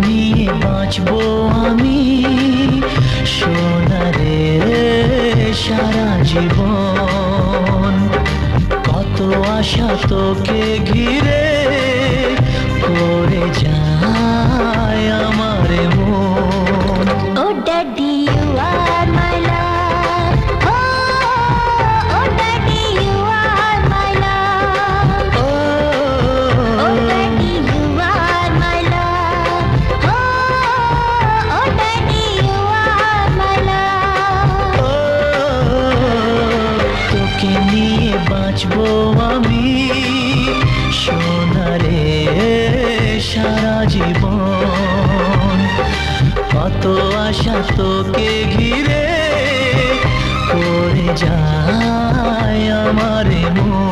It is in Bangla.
নিয়ে বাঁচবো আমি সোনারে সারা জীবন। কত আশা তোকে ঘিরে করে যায় আমার মন। Oh daddy you are my love, oh daddy you are my love, oh daddy you are my love, oh daddy you are my love. তোকে নিয়ে বাঁচবো আমি সোনারে সারা জীবন। কত আশা তোকে ঘিরে করে যায় আমার মন।